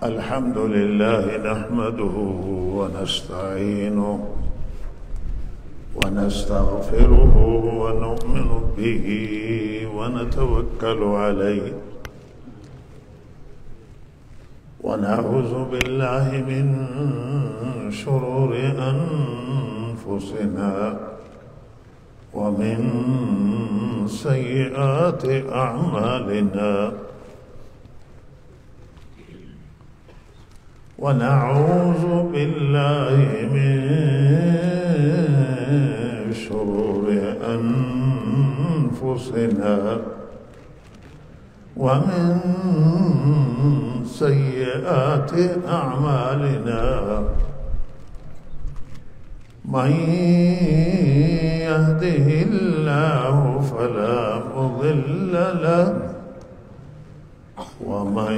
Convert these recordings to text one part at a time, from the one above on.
الحمد لله نحمده ونستعينه ونستغفره ونؤمن به ونتوكل عليه ونعوذ بالله من شرور أنفسنا ومن سيئات أعمالنا ونعوذ بالله من شرور أنفسنا ومن سيئات أعمالنا من يهده الله فلا مضل له ومن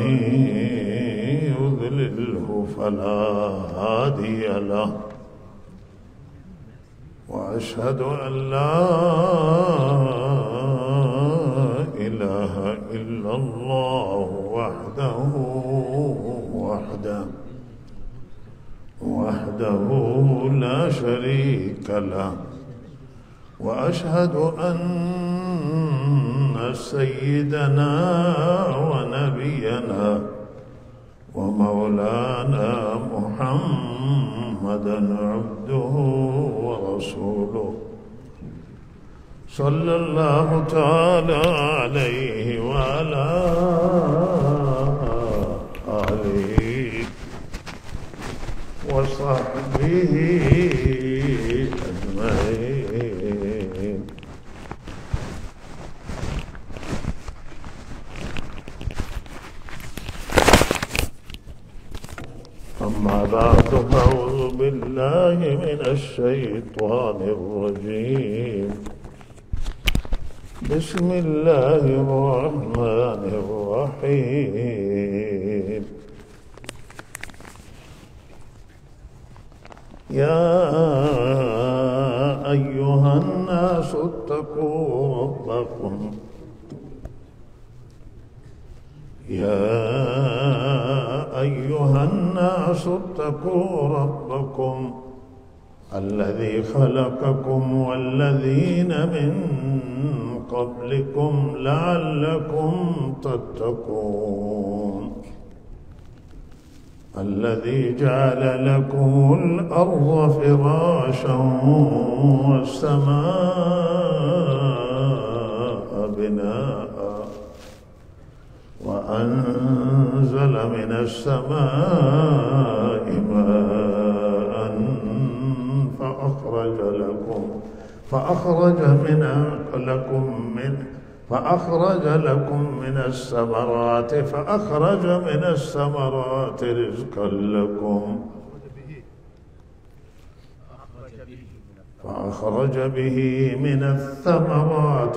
يضلله فلا هادي له وأشهد أن لا إله إلا الله وحده لا شريك له وأشهد أن سيدنا ونبينا ومولانا محمدا عبده ورسوله صلى الله تعالى عليه وعلى آله وصحبه أجمعين. أما بعد فأعوذ بالله من الشيطان الرجيم. بسم الله الرحمن الرحيم. يا أيها الناس اتقوا ربكم الذي خلقكم والذين من قبلكم لعلكم تتقون الذي جعل لكم الأرض فراشا والسماء بناء وأنزل من السماء ماء فأخرج لكم من الثمرات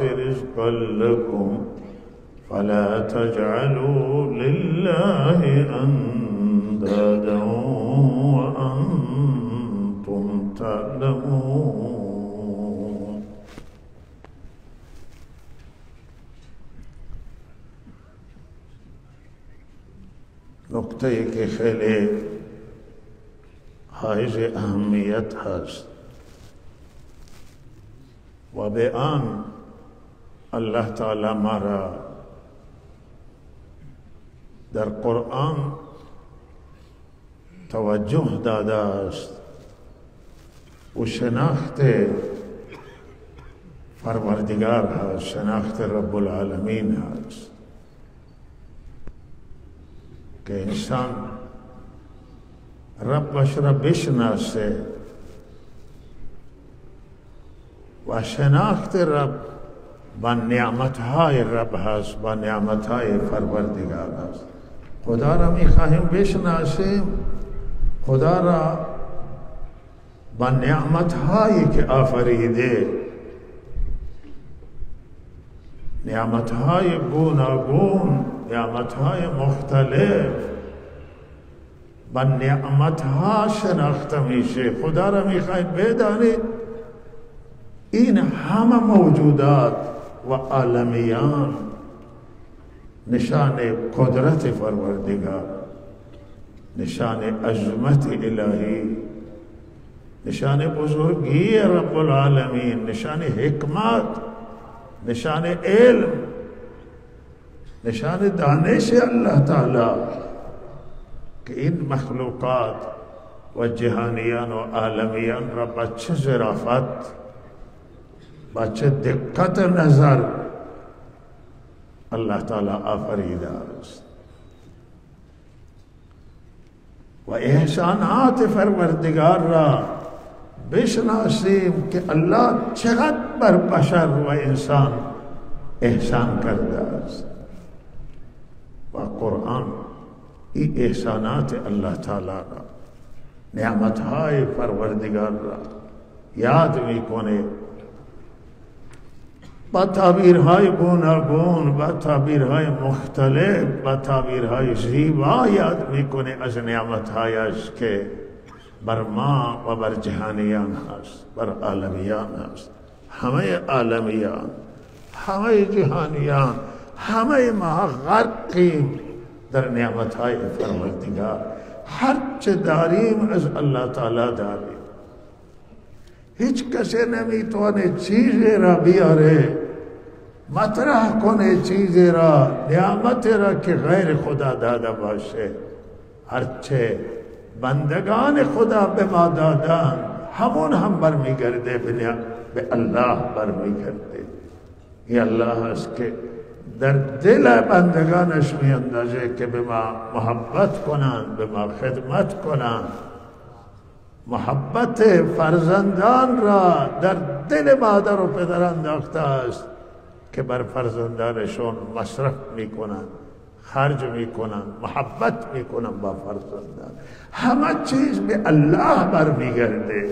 رزقا لكم فلا تجعلوا لله أندادا وأنتم تعلمون. نکته که خیلی حائز اهمیت هست و به آن الله تعالی ما را در قرآن توجه داده است و شناخت پروردگار هست، شناخت رب العالمین هست که انسان ربش را بشناسه و شناخت رب با نعمتهای رب هست، با نعمتهای پروردگار هست. خدا را میخواهیم بشناسیم، خدا را با نعمتهایی که آفریده، نعمتهای گوناگون، نعمتهای مختلف، با نعمتها شناخته میشه. خدا را میخواهید بدانید این همه موجودات و عالمیان نشان قدرت پروردگار، نشان عظمت الهی، نشان بزرگی رب العالمین، نشان حکمت، نشان علم، نشان دانش اللہ تعالی کہ ان مخلوقات و جہانیان و عالمیان را بچه ظرافت، بچه دقت نظر اللہ تعالی آفریده است و احسانات پروردگار را بشناسیم که الله چقدر بر بشر و انسان احسان کرده است و قرآن این احسانات الله تعالی را، نعمتهای پروردگار را یاد میکنه، با تعبیرهای گوناگون، با تعبیرهای مختلف، با تعبیرهای زیبا یاد میکنه از نعمتهایش که بر ما و بر جهانیان هست، بر عالمیان هست. همه عالمیان، همه جهانیان، همه ما غرقیم در نعمتهای پروردگار. هر چه داریم از الله تعالی داریم. هیچ کسی نمیتونه چیزی را بیاره مطرح کنه، چیزی را، نعمت را که غیر خدا داده باشه. هرچه بندگان خدا به ما دادن همون هم برمیگرده به الله برمیگرده. این الله است که در دل بندگانش میاندازه که به ما محبت کنند، به ما خدمت کنند. محبت فرزندان را در دل مادر و پدر انداخته است که بر فرزندانشون مصرف میکنند، خرج میکنند، محبت میکنند با فرزندان. همه چیز به الله برمیگرده.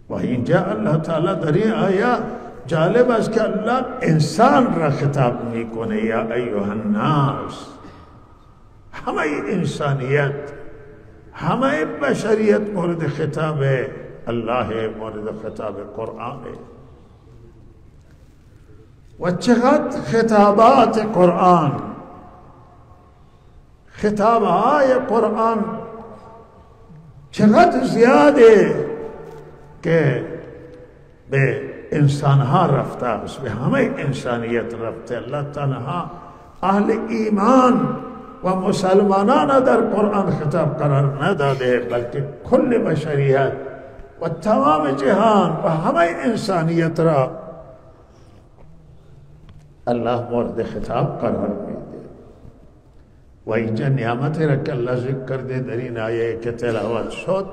و اینجا الله تعالی در این آیه جالب است که الله انسان را خطاب میکنه، یا ایها الناس، همه انسانیت، همه بشریت مورد خطاب الله، مورد خطاب قرآن. و چقدر خطابات قرآن، خطابهای قرآن چقدر زیاده که به انسانها رفته است، به همه انسانیت رفته. الله تعالی اهل ایمان و مسلمانان در قرآن خطاب قرار نداده، بلکه کل بشریت و تمام جهان و همه انسانیت را الله مورد خطاب قرار میده. و اینجا نعمت را که الله ذکر کرده در این آیه که تلاوت شد،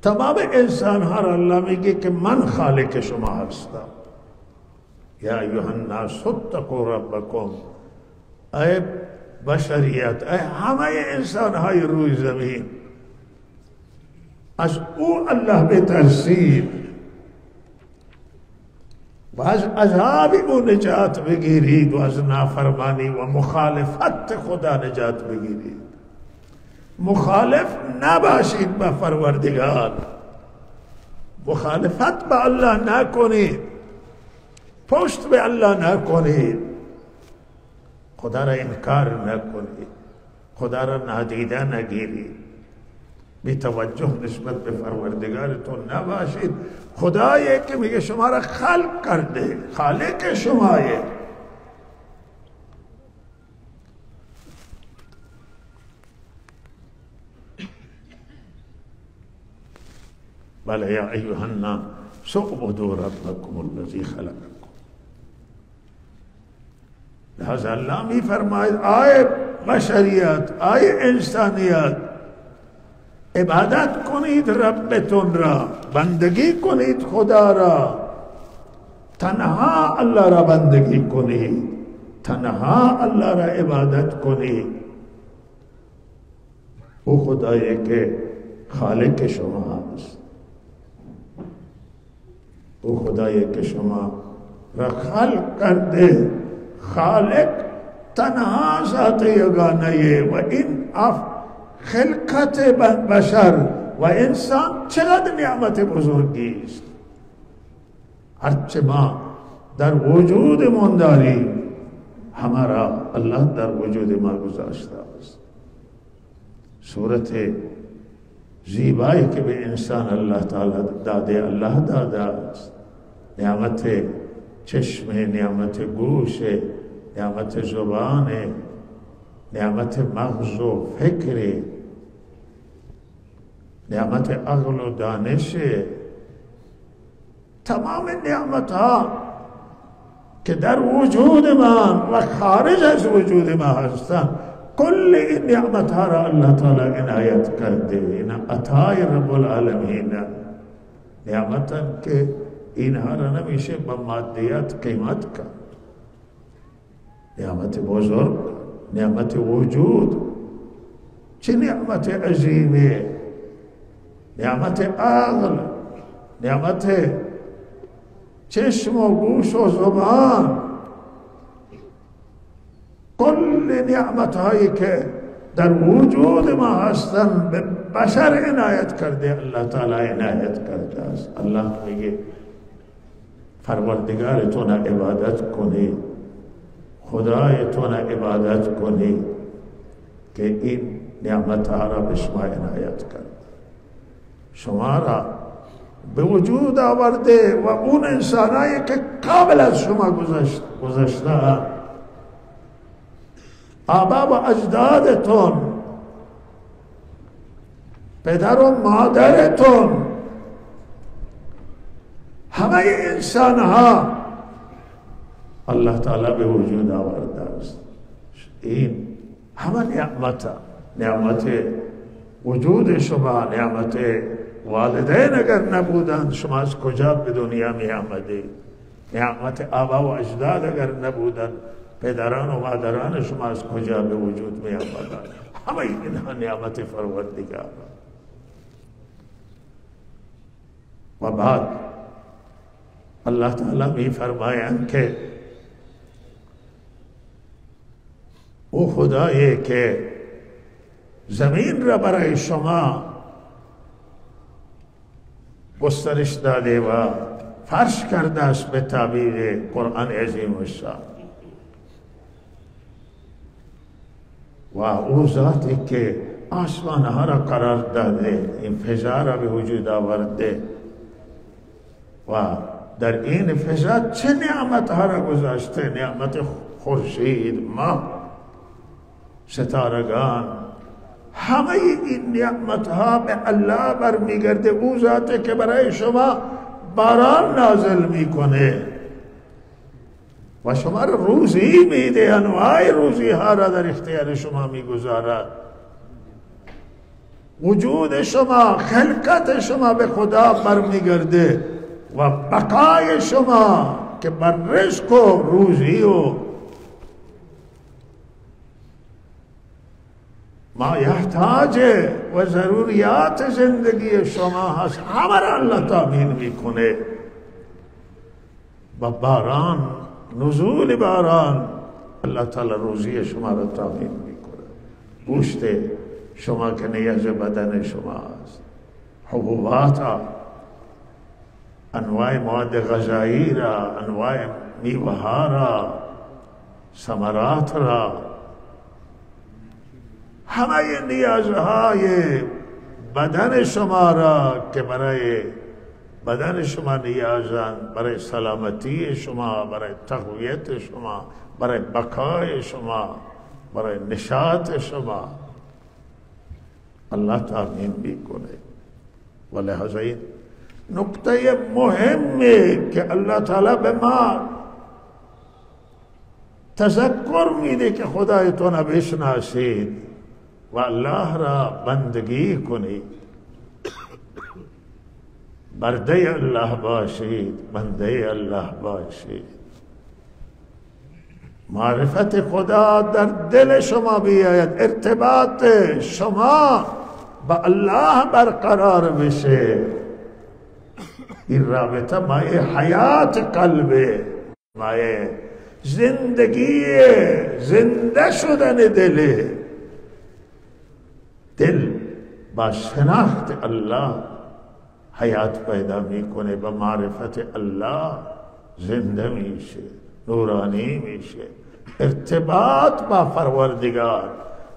تمام انسان ها را الله میگه که من خالق شما هستم. یا ایها الناس اتقوا ربکم، ای بشریت، ای همه انسان های روی زمین، از او الله بترسید و از عذاب او نجات بگیرید و از نافرمانی و مخالفت خدا نجات بگیرید. مخالف نباشید با پروردگار، مخالفت با الله نکنید، پشت به الله نکنید، خدا را انکار نکنید، خدا را نادیده نگیرید، بی توجه نسبت به پروردگارتون نباشید. خدایی که میگه شما را خلق کرده، خالق شمایه. بله یا ایها الناس اعبدوا ربکم الذی خلقکم. لہذا اللہ می فرماید آئے بشریت، آئے انسانیت، عبادت کنید ربتون را، بندگی کنید خدا را، تنها اللہ را بندگی کنید، تنها اللہ را عبادت کنید. او خدایی که خالق شما است، او خدایی که شما را خلق کرده. خالق تنها ذات یگانه و این خلقت بشر و انسان چقدر نعمت بزرگی است. هرچه ما در وجودمون داریم، ہمارا اللہ در وجود ما گذاشته است. صورت زیبایی که به انسان الله تعالی داده، الله داده است. نعمت چشم، نعمت گوش، نعمت زبان، نعمت مغز و فکر، نعمت عقل و دانش، تمام نعمت ها که در وجود ما و خارج از وجود ما هستند، کل این نعمت ها را الله تعالی عنایت کرده. این عطای رب العالمین نعمتن که اینها را نمیشه با مادیات قیمت کرد. نعمت بزرگ، نعمت وجود، چه نعمت عظیمه، نعمت عقل، نعمت چشم و گوش و زبان، کل نعمت هایی که در وجود ما هستند به بشر عنایت کرده، الله تعالی عنایت کرده است. الله میگه پروردگارتون عبادت کنید، خدایتون عبادت کنید که این نعمت ها را به شما عنایت کرده، شما را به وجود آورده و اون انسانایی که قبل از شما گذشته، آبا و اجدادتون، پدر و مادرتون، همه انسان ها الله تعالی به وجود آورده است. این همه نعمت وجود شما، نعمت والدین اگر نبودند شما از کجا به دنیا می آمدید؟ نعمت آبا و اجداد اگر نبودند پدران و مادران شما از کجا به وجود می آمدند؟ همه اینها نعمت پروردگار. و بعد الله تعالی می فرمایند که او خدایی که زمین را برای شما گسترش داده و فرش کرده است به تعبیر قرآن عظیم الشان، و او ذاتی که آسمان ها را قرار داده، این فضا را به وجود آورده و در این فضا چه نعمت ها را گذاشته، نعمت خورشید، ماه، ستارگان، همه این نعمت ها به الله برمیگرده. او ذاتی که برای شما باران نازل میکنه و شما را روزی میده، انواع روزی ها را در اختیار شما میگذارد. وجود شما، خلقت شما به خدا برمیگرده و بقای شما که بر رزق و روزی و ما یحتاج و ضروریات زندگی شما هست، همه را الله تامین میکنه. با باران، نزول باران، الله تعالی روزی شما را تامین میکنه. گوشت شما که نیاز بدن شما است، حبوبات، انواع مواد غذایی را، انواع میوه ها را، ثمرات را، همه نیازهای بدن شما را که برای بدن شما نیازند، برای سلامتی شما، برای تقویت شما، برای بقای شما، برای نشاط شما، الله تامین میکنه. و لحاظا این نکته مهمه که الله تعالی به ما تذکر میده که خدایتون را بشناسید و الله را بندگی کنید، برده الله باشید، بنده الله باشید. معرفت خدا در دل شما بیاید، ارتباط شما با الله برقرار بشه. این رابطه مایه حیات قلبه، مایه زندگی، زنده شدن دله. دل با شناخت الله حیات پیدا میکنه، با معرفت الله زنده میشه، نورانی میشه، ارتباط با پروردگار،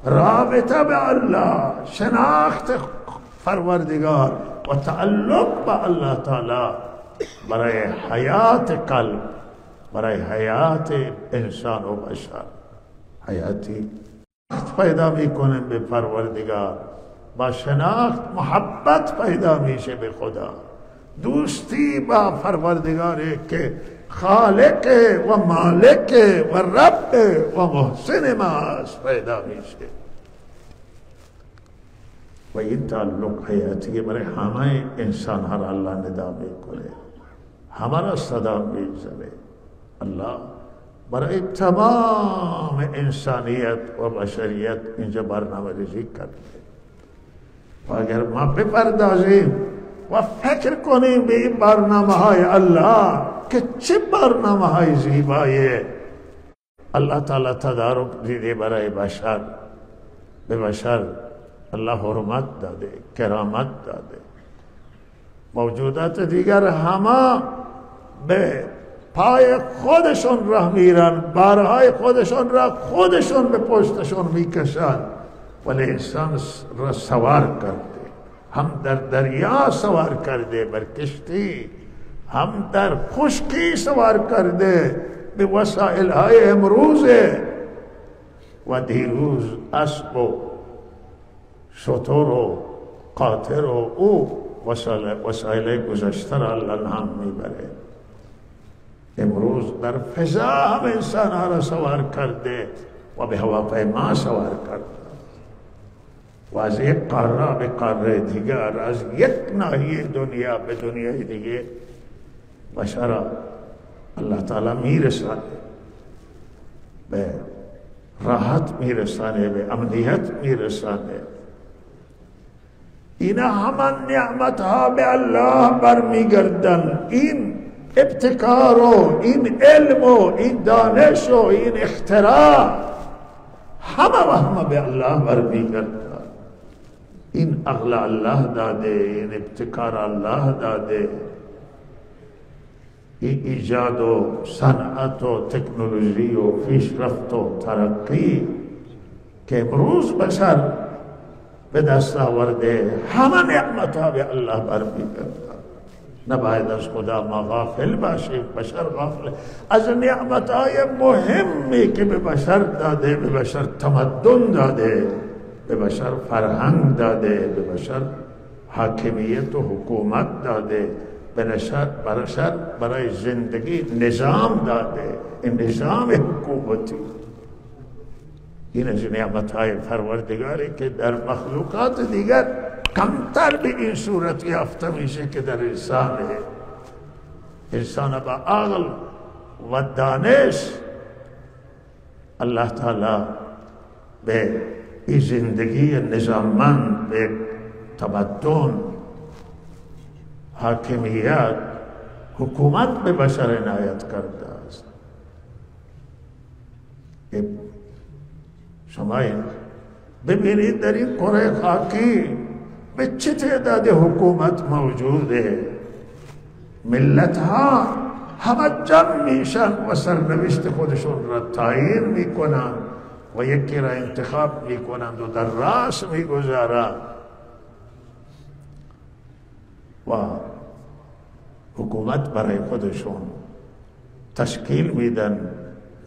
رابطه به الله، شناخت پروردگار و تعلق با الله تعالی برای حیات قلب، برای حیات انسان و بشر حیاتی پیدا میکنیم به پروردگار. با شناخت محبت پیدا میشه به خدا، دوستی با پروردگاری که خالق و مالک و رب و محسن ماست پیدا میشه. و این تعلق حیاتی برای همه انسان ها را الله ندا میکنه، همه را صدا میزنه. الله برای تمام انسانیت و بشریت اینجا برنامه ریزی کرده. و اگر ما بپردازیم و فکر کنیم به این برنامه های الله که چه برنامه های زیبایی الله تعالی تدارک دیده برای بشر، به بشر الله حرمت داده، کرامت داده. موجودات دیگر همه به پای خودشون راه میرن، بارهای خودشون را خودشون به پشتشون میکشن، ولی انسان را سوار کرده، هم در دریا سوار کرده بر کشتی، هم در خشکی سوار کرده به وسایل های امروزه. و دیروز اسب و شتر و قاطر و او وسایل گذشته را الله نام میبره. امروز در فضا هم انسان ها را سوار کرده و به هواپیما سوار کرده و از یک قاره به قاره دیگر، از یک ناحیه دنیا به دنیای دیگه بشر را الله تعالی میرسانه، به راحت میرسانه، به امنیت میرسانه. اینا همان نعمت ها به الله برمیگردن. این ابتکار و این علم و این دانش و این اختراع همه به الله برمیگردن. این عقل الله داده، این ابتکار الله داده، این ایجاد و صنعت و تکنولوژی و پیشرفت و ترقی که امروز بشر به دست آورده، همه نعمت ها به الله برمیگردن. نباید از خدا ما غافل باشیم. بشر غافل از نعمت های مهمی که به بشر داده، به بشر تمدن داده، به بشر فرهنگ داده، به بشر حاکمیت و حکومت داده، به بشر برای زندگی نظام داده، این نظام حکومتی. این از نعمت های پروردگاری که در مخلوقات دیگر کمتر به این صورت یافته میشه که در انسانه. انسان با عقل و دانش الله تعالی به این زندگی نظاممند، به تمدن، حاکمیت، حکومت به بشر عنایت کرده است. شما ببینید در این کره خاکی به چه تعداد حکومت موجوده. ملت ها همه جمع میشن و سرنوشت خودشون را تعیین میکنن و یکی را انتخاب میکنند و در راس میگذارند و حکومت برای خودشون تشکیل میدن،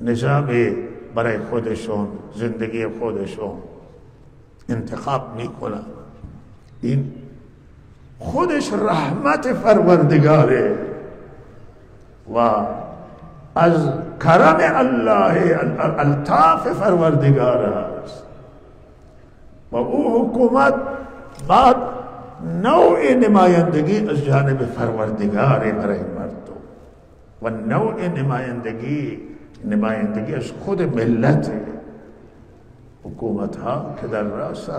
نظامی برای خودشون، زندگی خودشون انتخاب میکنن. این خودش رحمت پروردگاره و از کرم الله، الطاف پروردگار است. و او حکومت بعد نوع نمایندگی از جانب پروردگار برای مردم و نوع نمایندگی از خود ملت. حکومت ها که در راست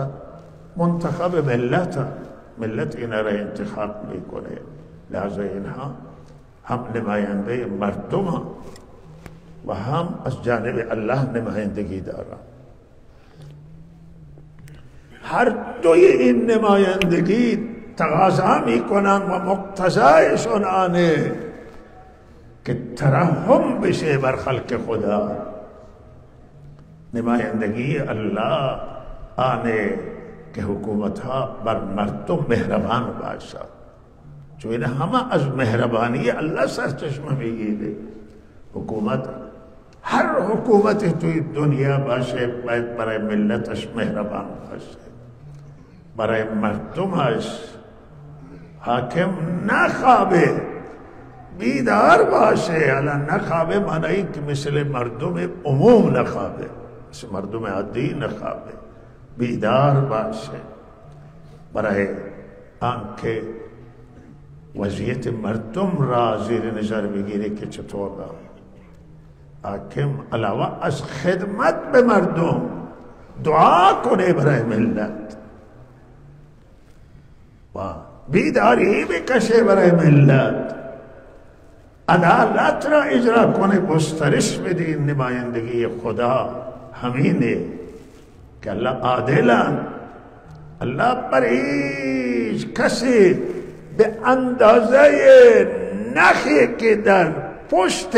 منتخب ملت اینا را انتخاب میکنه، لحظه اینها هم نماینده مردم و هم از جانب الله نمایندگی دارن. هر دوی این نمایندگی تقاضا میکنن و مقتضایشون آنه که ترحم بشه بر خلق خدا، نمایندگی الله آنه که حکومت ها بر مردم مهربان باشد، چون این همه از مهربانی الله سرچشمه میگیره. حکومت، هر حکومتی توی دنیا باشه باید برای ملتش مهربان باشه، برای مردمش حاکم نخوابه، بیدار باشه. الان نخوابه معنی که مثل مردم عموم نخوابه، مثل مردم عادی نخوابه، بیدار باشه برای آنکه وضعیت مردم را زیر نظر بگیره که چطور حاکم علاوه از خدمت به مردم دعا کنه برای ملت و بیداری بکشه برای ملت، عدالت را اجرا کنه، گسترش بده. این نمایندگی خدا همینه که الله عادلان، الله پر هیچ کسی به اندازه نخی که در پشت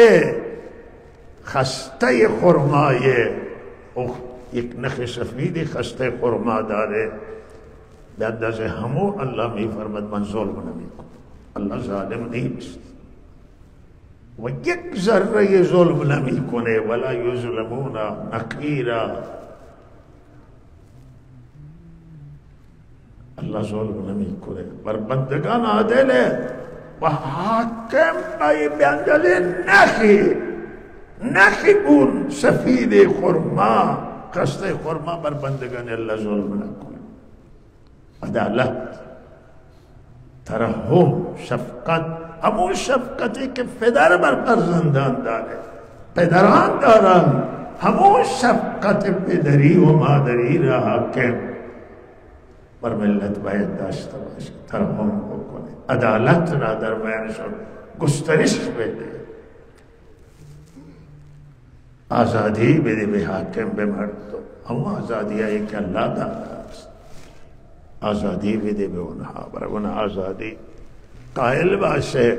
خسته خرمای، یک نخ سفیدی خسته خرما داره، به اندازه همو الله می فرمد من ظلم نمی کنم. الله ظالم نیست و یک ذره ظلم نمی کنه. ولا یظلمون نقیرا، الله ظلم نمی کنه، بر بندگان عادله و حاکم به اندازه نخی اون سفید خرما، خسته خرما، بر بندگان الله ظلم نکنه. عدالت، ترحم، شفقت، همون شفقتی که پدر بر فرزندان داره، پدران دارن، همون شفقت پدری و مادری را حاکم بر ملت باید داشته باشه، ترحم بکنه، عدالت را در بیانشان گسترش بده، آزادی بده به حاکم، به مردم. اما آزادی هایی که الله داده است، آزادی بده به اونها، برای اون آزادی قائل باشه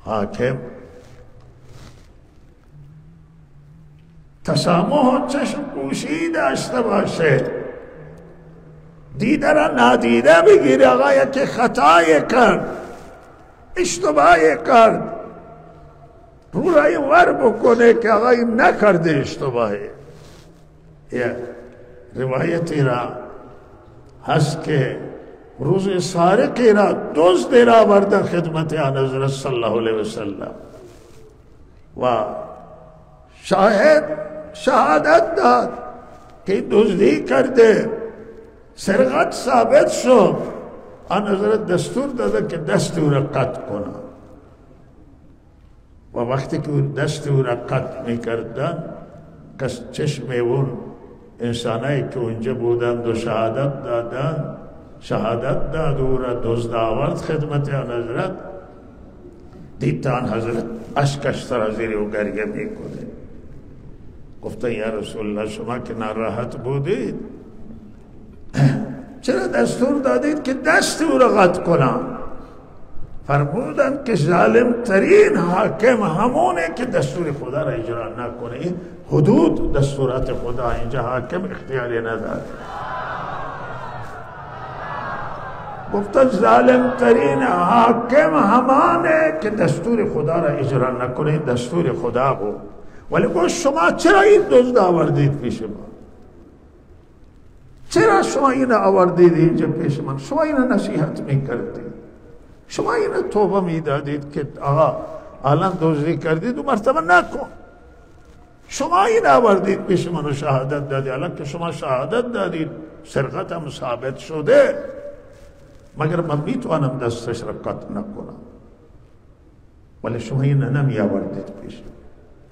حاکم. تسامح و چشم پوشی داشته باشه، دیده را نادیده بگیره. آقای که خطای کرد، اشتباهی کرد، رو رای ور بکنه که آقای نکرده اشتباهی. یه روایتی را هست که روز سارقی را دزد را بردن خدمت آن حضرت صلی الله علیه وسلم و شهادت داد که دزدی کرده، سرقت ثابت شد. آن حضرت دستور داده که دست او را قطع کنه و وقتی که دست او را قطع میکردن، کس چشم اون انسانایی که اونجا بودند و شهادت دادن، شهادت داد او را دزد آورد خدمت آن حضرت، دید آن حضرت اشکش سرازیر و گریه میکنه. گفتن یا رسول الله شما که ناراحت بودید، چرا دستور دادید که دست او را قطع کنم؟ فرمودند که ظالم ترین حاکم همونه که دستور خدا را اجرا نکنه. این حدود دستورات خدا، اینجا حاکم اختیاری نداره. گفتن ظالم ترین حاکم همانه که دستور خدا را اجرا نکنه. دستور خدا بود. ولی گفت شما چرا این دزد آوردید پیش من؟ چرا شما این آوردید اینجا پیش من؟ شما این نصیحت میکردید، شما این توبه میدادید که آقا الان دزدی کردید و مرتبه نکن. شما این آوردید پیش من و شهادت دادید. الان که شما شهادت دادید، سرقت هم ثابت شده، مگر من میتوانم دستش را قطع نکنم؟ ولی شما این نمی آوردید پیش من،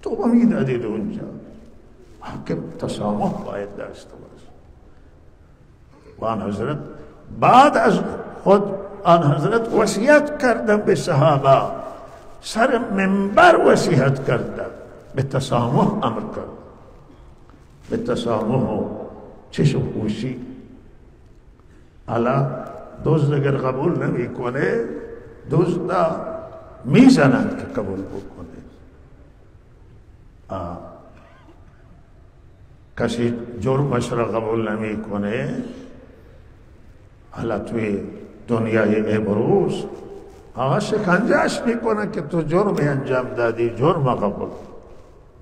توبه میدادید اونجا. حاکم تسامح باید داشته باشه. و آن حضرت بعد از خود آن حضرت وصیت کردن به صحابه، سر منبر وصیت کردن، به تسامح امر کرد، به تسامح و چشم پوشی. حالا دزد اگر قبول نمی کنه، دزد میزنند که قبول بکنه. کسی جرمش را قبول نمی کنه، حالا توی دنیای امروز آقا شکنجهش میکنه که تو جرم انجام دادی، جرم قبول.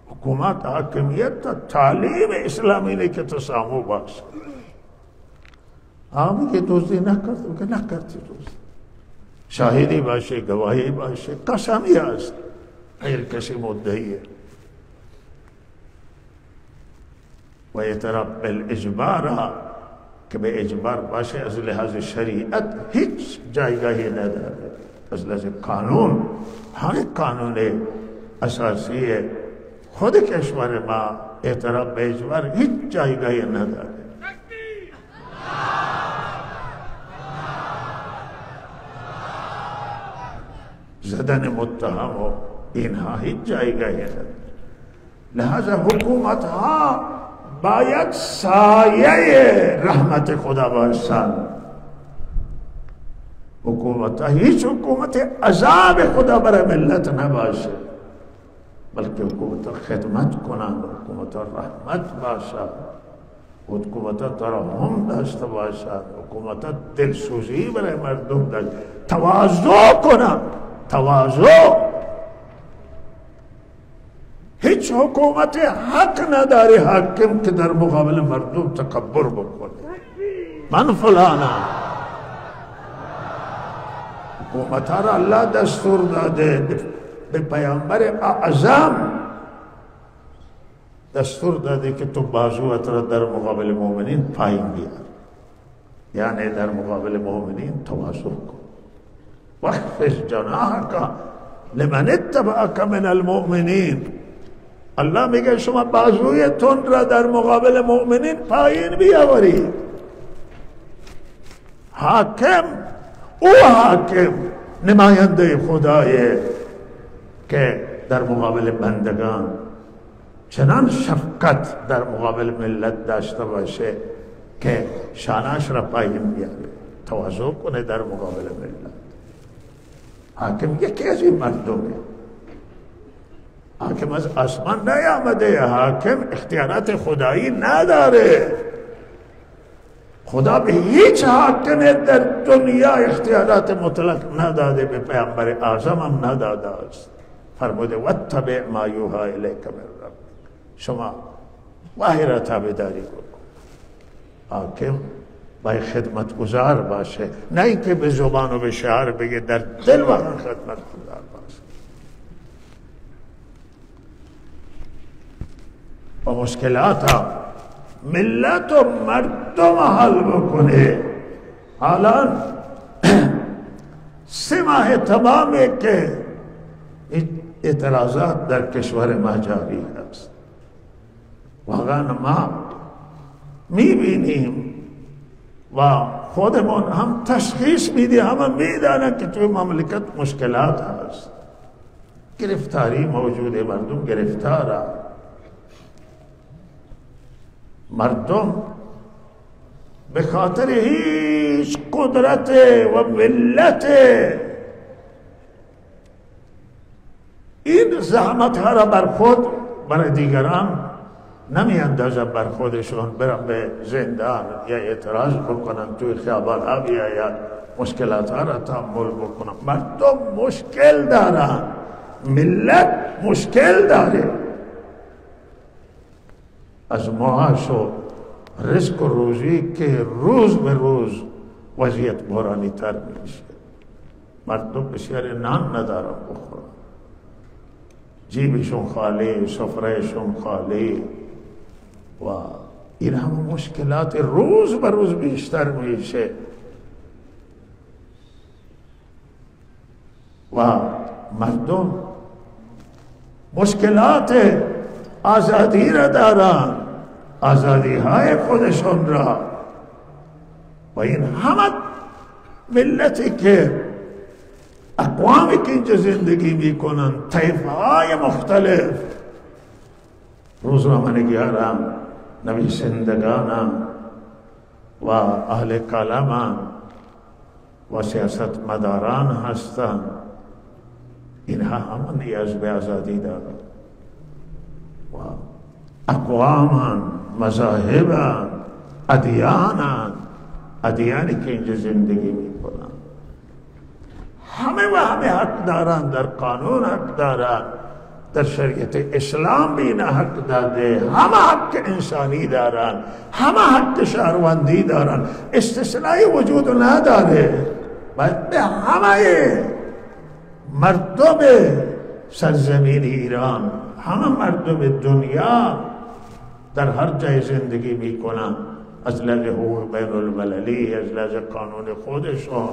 حکومت حاکمیت تا تعلیم اسلامی اینه که تو سامو باش. آقا میگه دزدی نکرد، میگه نکردی دزدی، شاهدی باشه، گواهی باشه، قسمی هست، غیر کسی مدعیه. و اعتراف بالاجبار که به اجبار باشه از لحاظ شریعت هیچ جایگاهی نداره. از لحاظ قانون، همین قانون اساسی خود کشور ما اعتراف به اجبار هیچ جایگاهی نداره. زدن متهم و اینها هیچ جایگاهی نداره. لہذا حکومت ها باید سایه رحمت خدا باشند. حکومت ها هیچ حکومت عذاب خدا برای ملت نباشه، بلکه حکومت ها خدمت کنند، حکومت ها رحمت باشد، حکومت ها ترحم داشته باشد، حکومت ها دلسوزی برای مردم داشته، تواضع کنند، تواضع. هیچ حکومت حق نداره حاکم که در مقابل مردم تکبر بکنه، من فلانم. حکومت ها را الله دستور داده، به پیامبر اعظم دستور داده که تو بازوت را در مقابل مؤمنین پایین بیار، یعنی در مقابل مؤمنین تواضع کن. واخفض جناحک لمن اتبعک من المؤمنین. الله میگه شما بازویتون را در مقابل مؤمنین پایین بیاورید. حاکم، او حاکم نماینده خدایه که در مقابل بندگان چنان شفقت در مقابل ملت داشته باشه که شانش را پایین بیاره، تواضع کنه در مقابل ملت. حاکم یکی از این مردمه. حاکم از آسمان نیامده، حاکم اختیارات خدایی نداره. خدا به هیچ حاکم در دنیا اختیارات مطلق نداده، به پیامبر اعظم هم نداده است. فرموده واتبع ما یوحی الیک من ربک، شما وحی را تابعداری کن. حاکم باید خدمت گزار باشه، نه اینکه به زبان و به شعار بگه، در دل واقعا خدمت گزار باشه. و مشکلات ها ملت و مردم حل بکنه. حالا 3 ماه تمامه که اعتراضات در کشور ما جاری است. واقعا ما میبینیم و خودمون هم تشخیص میدیم، هم میدانند که توی مملکت مشکلات هست، گرفتاری موجوده، مردم گرفتاره. مردم به خاطر هیچ قدرت و ملت این زحمت ها را بر خود برای دیگران نمی اندازن، بر خودشون برن به زندان یا اعتراض بکنن، توی خیابان ها بیاید مشکلات ها را تحمل بکنن. مردم مشکل دارن، ملت مشکل داره. از معاش و رزق و روزی که روز به روز وضعیت بحرانی تر میشه. مردم بسیار نان ندارن بخورن، جیبشون خالی، سفرهشون خالی و این همه مشکلات روز به روز بیشتر میشه. و مردم مشکلات آزادی را دارن، آزادی های خودشون را. و این همه ملتی که اقوامی که اینجا زندگی میکنن، طایفه های مختلف، روزنامه‌نگاران، نویسندگان و اهل کلام و سیاست مداران هستند، اینها هم نیاز به آزادی دارند. و اقوامان، مذاهبان، ادیانان، ادیانی که اینجا زندگی میکنن، همه و همه حق دارن، در قانون حق دارن، در شریعت اسلام بین حق داده، همه حق انسانی دارن، همه حق شهروندی دارن، استثنایی وجود نداره. باید به همه مردم سرزمین ایران، همه مردم دنیا در هر جای زندگی میکنن، از لحاظ حقوق بین المللی، از لحاظ قانون خودشون،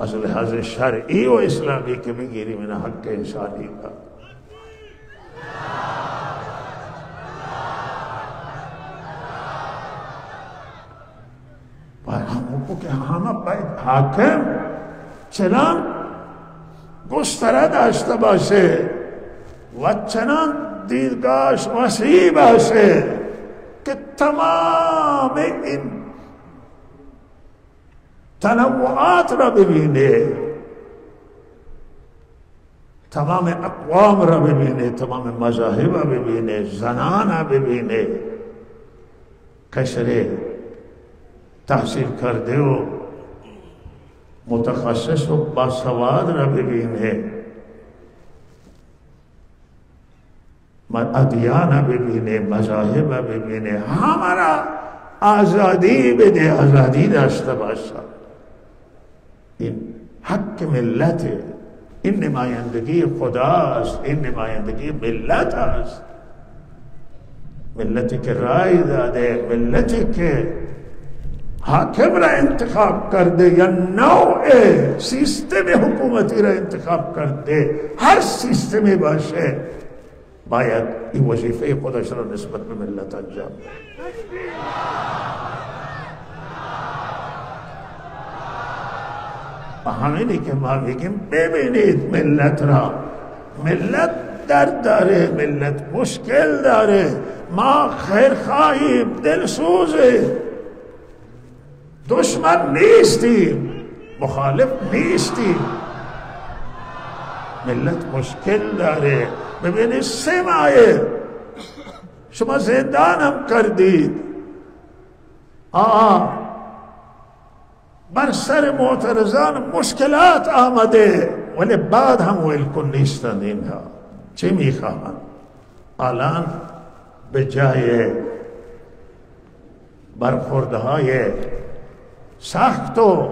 از لحاظ شرعی و اسلامی که میگیریم، این حق انسانی دارن. همه باید حاکم چنان گستره داشته باشه و چنان دیدگاهش وسیع باشه که تمام این تنوعات را ببینه، تمام اقوام را ببینه، تمام مذاهب را ببینه، زنان را ببینه، کشره تحصیل کرده و متخصص و باسواد را ببینه، ادیان را ببینه، مذاهب را ببینه، همه را آزادی بده، آزادی داشته باشه. این حق ملت، این نمایندگی خداست، این نمایندگی ملت است. ملتی که رای داده، ملتی که حاکم را انتخاب کرده یا نوع سیستم حکومتی را انتخاب کرده، هر سیستمی باشه باید این وظیفه خودش را نسبت به ملت انجام بده. و همینی که ما میگیم ببینید ملت را، ملت درد داره، ملت مشکل داره، ما خیرخواهیم، دلسوزه، دشمن نیستیم، مخالف نیستیم، ملت مشکل داره. ببینید 3 ماه شما زندانم کردید، بر سر معترضان مشکلات آمده، ولی بعد هم ولکن نیستند. اینها چه میخواهند؟ الان به جای برخوردهای سخت و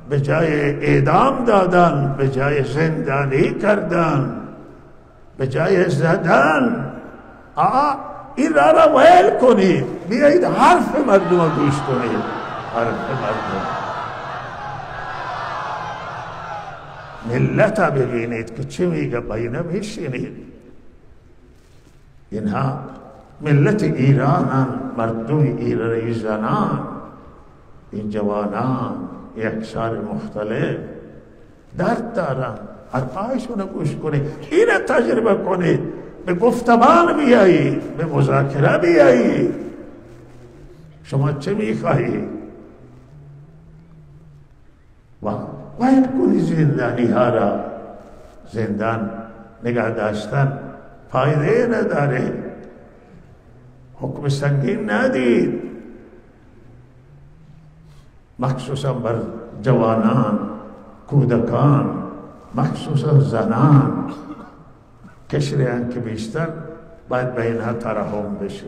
به جای اعدام دادن، به جای زندانی کردن، به جای زدن، این را ویل کنید، بیایید حرف مردم گوش کنید، حرف مردم. ملت ببینید که چه میگه، باینا بشینید. اینها ملت ایرانن، مردم ایرانی، زنان، این جوانان یکسان مختلف درد دارن، حرفایشون گوش کنید، این تجربه کنید، به گفتمان بیایید، به مذاکره بیایید. شما چه میخواهید؟ باید کنید زندانی ها را. زندان نگاه داشتن فایده نداره، حکم سنگین ندید، مخصوصا بر جوانان، کودکان، مخصوصا زنان، کشریان که بیشتر باید به اینها ترحم بشه،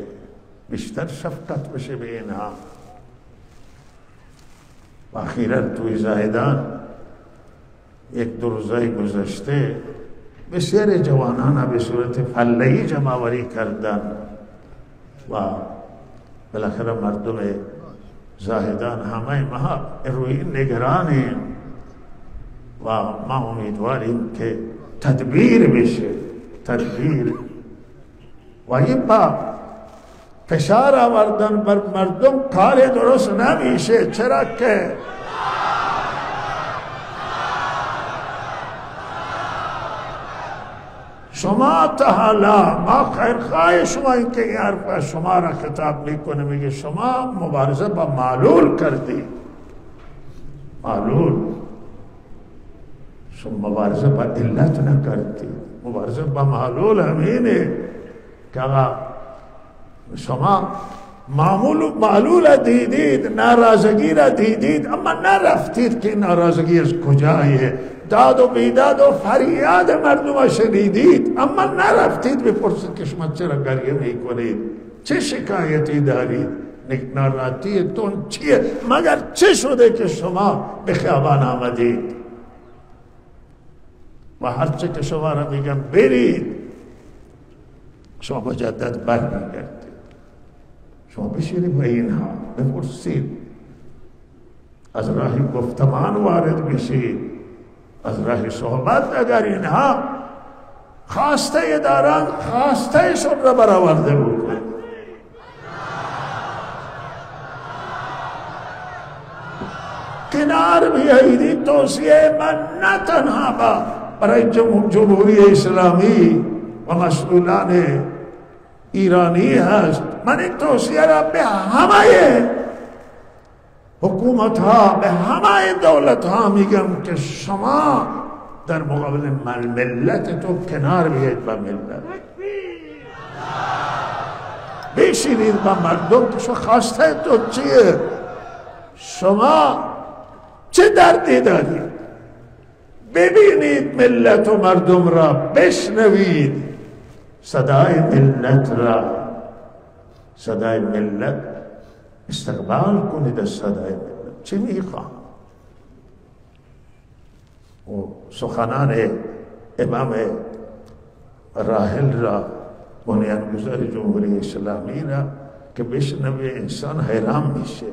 بیشتر شفقت بشه به اینها. و اخیراً توی زاهدان 1-2 روزه گذشته بسیار جوانان به صورت فله‌ای جمع‌آوری کردن و بالاخره مردم زاهدان همه ما روی نگرانیم و ما امیدواریم که تدبیر بشه، تدبیر. و این با فشار آوردن بر مردم کار درست نمیشه. چرا که شما تا حالا، ما خیرخواه شما، این که این حرف شما را خطاب میکنه، میگه شما مبارزه با معلول کردی. معلول، شما مبارزه با علت نکردی، مبارزه با معلول همینه. که آقا شما معلول دیدید، ناراضگی را دیدید، اما نرفتید که ناراضگی از کجایه. داد و بیداد و فریاد مردم شنیدید، اما نرفتید بپرسید که شما چرا گریه میکنید، چه شکایتی دارید، ناراحتیتون چیه، مگر چه شده که شما به خیابان آمدید؟ و هرچه که شما را میگم برید، شما مجدد برمیگردید. شما بشینید و اینها بپرسید، از راه گفتمان وارد بشید، از راه صحبت. اگر اینها خواسته دارن، خواسته شون را برآورده بکنید. کنار بیایید. توصیه من نه تنها برای جمهوری اسلامی و مسئولان ایرانی هست، من این توصیه را به همه حکومت ها، به همه دولت ها میگم که شما در مقابل ملت تو کنار بیایید با ملت، بشینید با مردم که شما خواسته تو چیه، شما چه دردی دارید، ببینید ملت و مردم را، بشنوید صدای ملت را، صدای ملت استقبال کنید از صدای ملت. چه میخوام؟ و سخنان امام راحل را، بنیانگذار جمهوری اسلامی را که بشنوه انسان حیران میشه.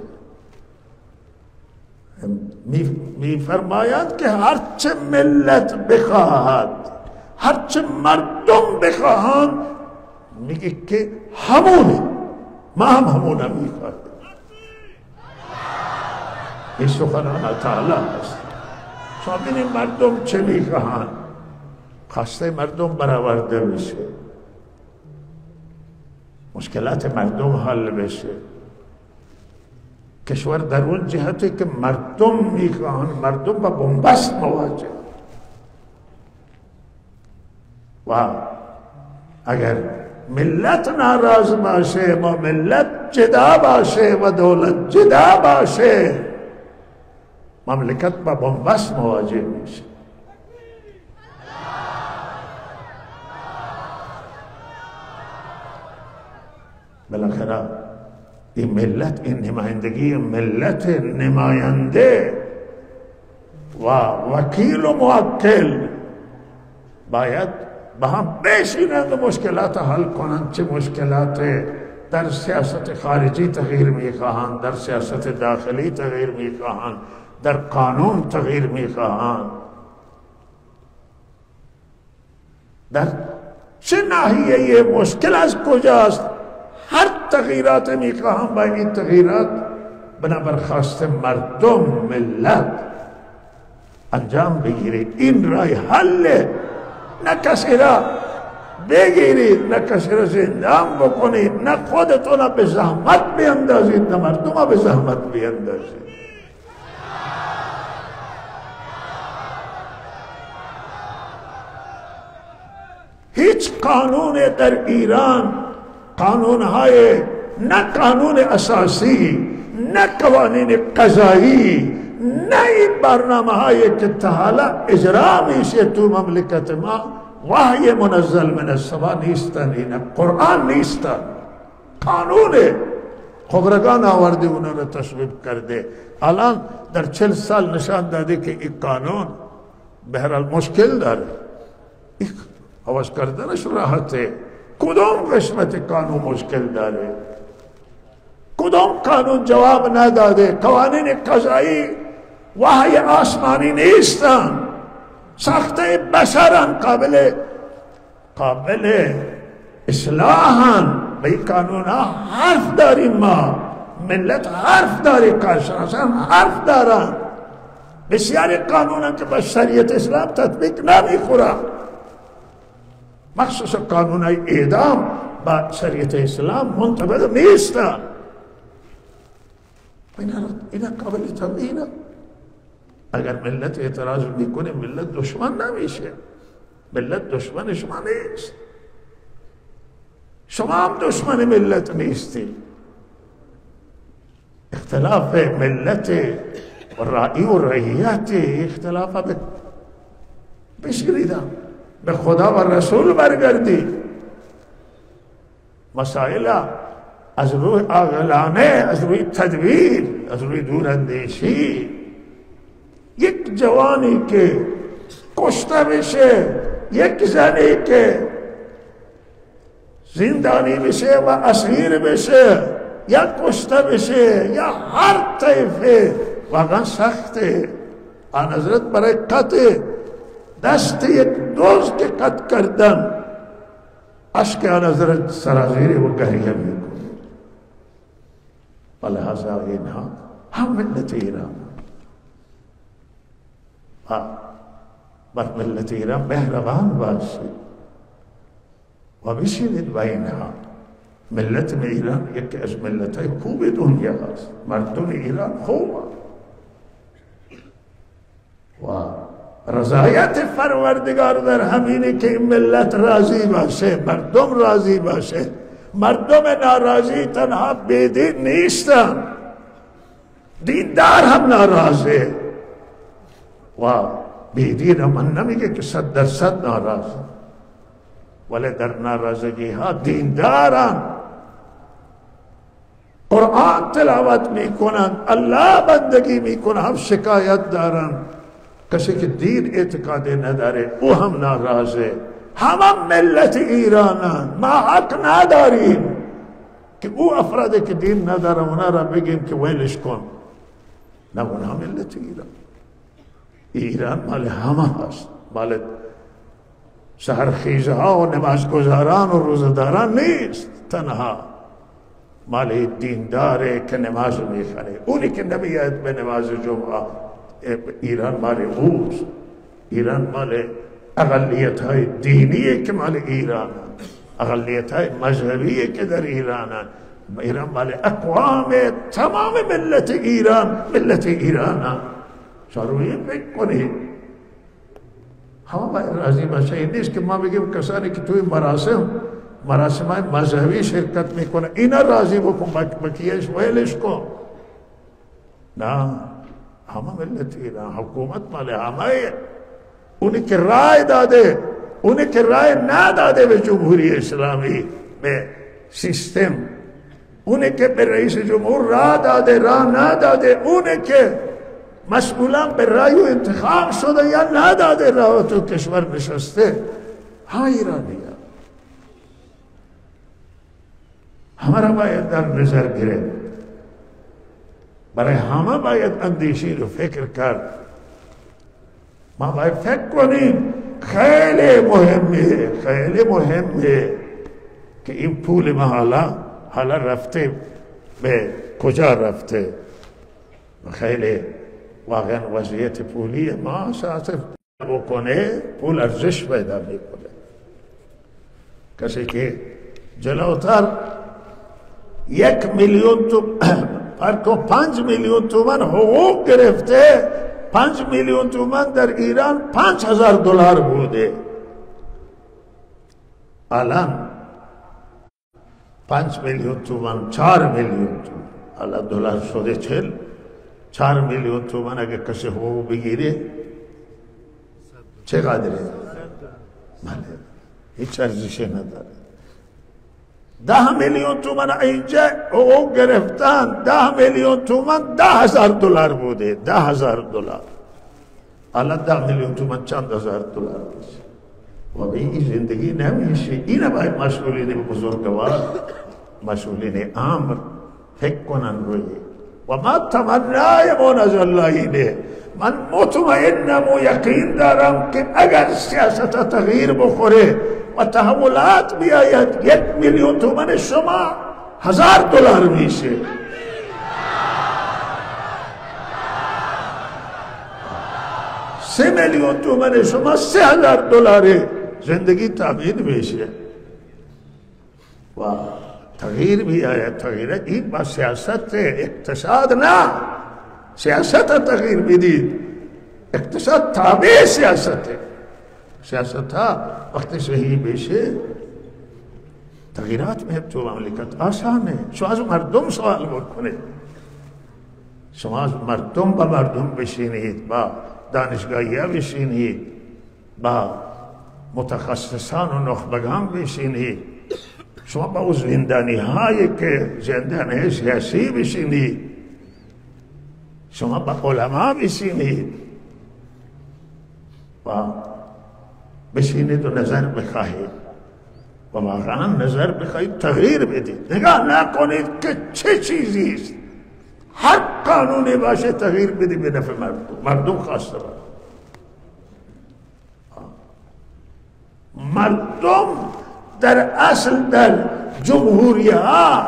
میفرماید که هرچه ملت بخواهد، هرچه مردم بخواهند، میگه که همونه، ما هم همونه میخواهیم. این سخنان تعالی هست. شما ببینید مردم چه میخواهند، خواسته مردم برآورده بشه، مشکلات مردم حل بشه. کشور در اون جهتی که مردم میخواهند، مردم با بنبست مواجه. و اگر ملت ناراض باشه و ملت جدا باشه و دولت جدا باشه، مملکت با بنبست مواجه میشه. بالاخره این ملت، این نمایندگی ملت نماینده و وکیل و موکل باید با هم بشینند و مشکلات حل کنند. چه مشکلات در سیاست خارجی تغییر میخواهند، در سیاست داخلی تغییر میخواهند، در قانون تغییر میخواهند، در چه ناحیه مشکل از کجاست، هر تغییرات میخواهم با این تغییرات بنابر خواست مردم ملت انجام بگیرید. این راه حل، نه کسی را بگیرید، نه کسی را زندان بکنید، نه خودتون را به زحمت بیندازید، نه مردم را به زحمت بیندازید. هیچ قانون در ایران، قانونهای نه قانون اساسی، نه قوانین قضایی، نه این برنامه هایی که تا حالا اجرا میشه تو مملکت ما، وحی منزل من السما نیستن، این قرآن نیستن، قانونه. خبرگان آورده اونا رو تصویب کرده. الان در 40 سال نشان داده که این قانون به هر حال مشکل داره. این حواس کردنش راحته. کدام قسمت قانون مشکل داره؟ کدام قانون جواب نداده؟ قوانین قضایی وحی آسمانی نیستن، ساخته بشرن، قابل اصلاحن. به این قانون ها حرف داریم ما، ملت حرف داری، کارشناسان حرف دارن. بسیاری قانون که به شریعت اسلام تطبیق نمیخورن، مخصوصا قانون های اعدام با شریعت اسلام منطبق نیستن. اینا قابل تبیینه. اگر ملت اعتراض میکنه، ملت دشمن نمیشه، ملت دشمن شما نیست. شما هم دشمن ملت نیستی. اختلاف ملت و رائی و رعیت اختلاف بشگریدم، به خدا و رسول برگردی. مسائل از روی عاقلانه، از روی تدبیر، از روی دوراندیشی. یک جوانی که کشته بشه، یک زنی که زندانی بشه و اسیر بشه، یا کشته بشه، یا هر طیفه، واقعا سخته. آن حضرت برای قطع دست یک دوست که قطع کردن، اشک آن حضرت سرازیر و گریه میکنه. ولهذا اینها هم ملت ایران بر ملت ایران مهربان باشید و بشینید با اینها. ملت ایران یکی از ملت‌های خوب دنیا هست. مردم ایران خوب و رضایت پروردگار در همینه که این ملت راضی باشه، مردم راضی باشه. مردم ناراضی تنها بیدین نیستن، دیندار هم ناراضه. و بیدین من نمیگه که 100% ناراضه، ولی در ناراضگی ها دیندارن، قرآن تلاوت میکنن، الله بندگی میکنن، هم شکایت دارن. کسی که دین اعتقاد نداره او هم ناراضه. همه ملت ایرانن. ما حق نداریم که او افرادی که دین نداره اونا را بگیم که ویلش کن. نه، اونها ملت ایران. ایران مال همه هست، مال سحرخیزه ها و نمازگزاران و روزداران نیست تنها، مال دینداره که نماز میخونه. اونی که نمیاد به نماز جمعه، ایران مال اوست. ایران مال اقلیت های دینیه که مال ایران، اقلیت های مذهبیه که در ایران. ایران مال اقوام تمام ملت ایران، ملت ایران. شروعی فکر کنید همه باید راضی باشه. این نیست که ما بگیم کسانی که توی مراسم های مذهبی شرکت میکنه اینا راضی بکن، بکیش ویلش کن. نه، همه ملت ایران، حکومت مال همه. اونی که رای داده، اونی که رای نداده به جمهوری اسلامی، به سیستم، اونی که به رئیس جمهور رای داده، رای نداده، اونی که مسئولان به رای و انتخاب شده یا نداده، رای تو کشور نشسته، ها ایرانی ها. همه را باید در نظر گرفت. برای همه باید اندیشید و فکر کرد. ما باید فکر کنیم. خیلی مهمه، خیلی مهمه که این پول ما حالا رفته به کجا رفته. خیلی واقعا وضعیت پولی ما ساعت بکنه پول ارزش پیدا میکنه. کسی که جلوتر 1 میلیون تو 5 میلیون تومان حقوق گرفته، 5 میلیون تومان در ایران $5000 بوده. الان 5 میلیون تومان 4 میلیون تومان، الان دلار شده 4 میلیون تومان. اگه کسی حقوق بگیره چقدره؟ هیچ ارزشی نداره. 10 میلیون تومان اینجا حقوق گرفتن، 10 میلیون تومان $10,000 بوده، $10,000. الان 10 میلیون تومان چند هزار دلار میشه. و به این زندگی نمیشه. این باید مسئولین بزرگوار، مسئولین امر فکر کنن روی. و ما تمنایمون از الله اینه، من مطمئنم و یقین دارم که اگر سیاست تغییر بخوره و تحولات بیاید، 1 میلیون تومان شما $1000 میشه. $3 میلیون تومان شما $3,000 زندگی تغییر میشه و تغییر بیاید. تغییر این با سیاست اقتصاد نه، سیاست تغییر بدید. اقتصاد تابع سیاسته. سیاست ها وقتی صحیح بشه تغییرات میاد تو مملکت آسانه. شما از مردم سوال بکنید، شما از مردم با مردم بشینید، با دانشگاهی‌ها بشینید، با متخصصان و نخبگان بشینید، شما با زندانی هایی که زندانی سیاسی بشینید، شما با علما بشینید و بشینید و نظر بخواهید و واقعا نظر بخواهید تغییر بدید. نگاه نکنید که چه چیزی است، هر قانونی باشه تغییر بدید به نفع مردم خواسته باشه. مردم در اصل در جمهوری ها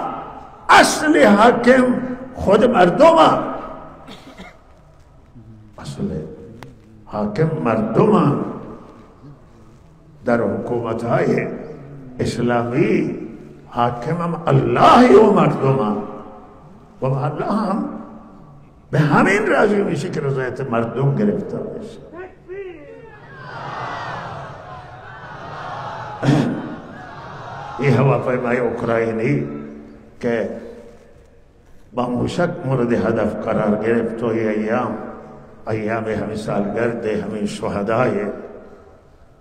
اصل حاکم خود مردم ها، اصل حاکم مردم ها. در حکومت های اسلامی حاکم هم الله و مردم ها و الله هم به همین راضی میشه که رضایت مردم گرفته بشه. این هواپیمای اوکراینی که با موشک مورد هدف قرار گرفت و ایام همین سالگرد همین شهدای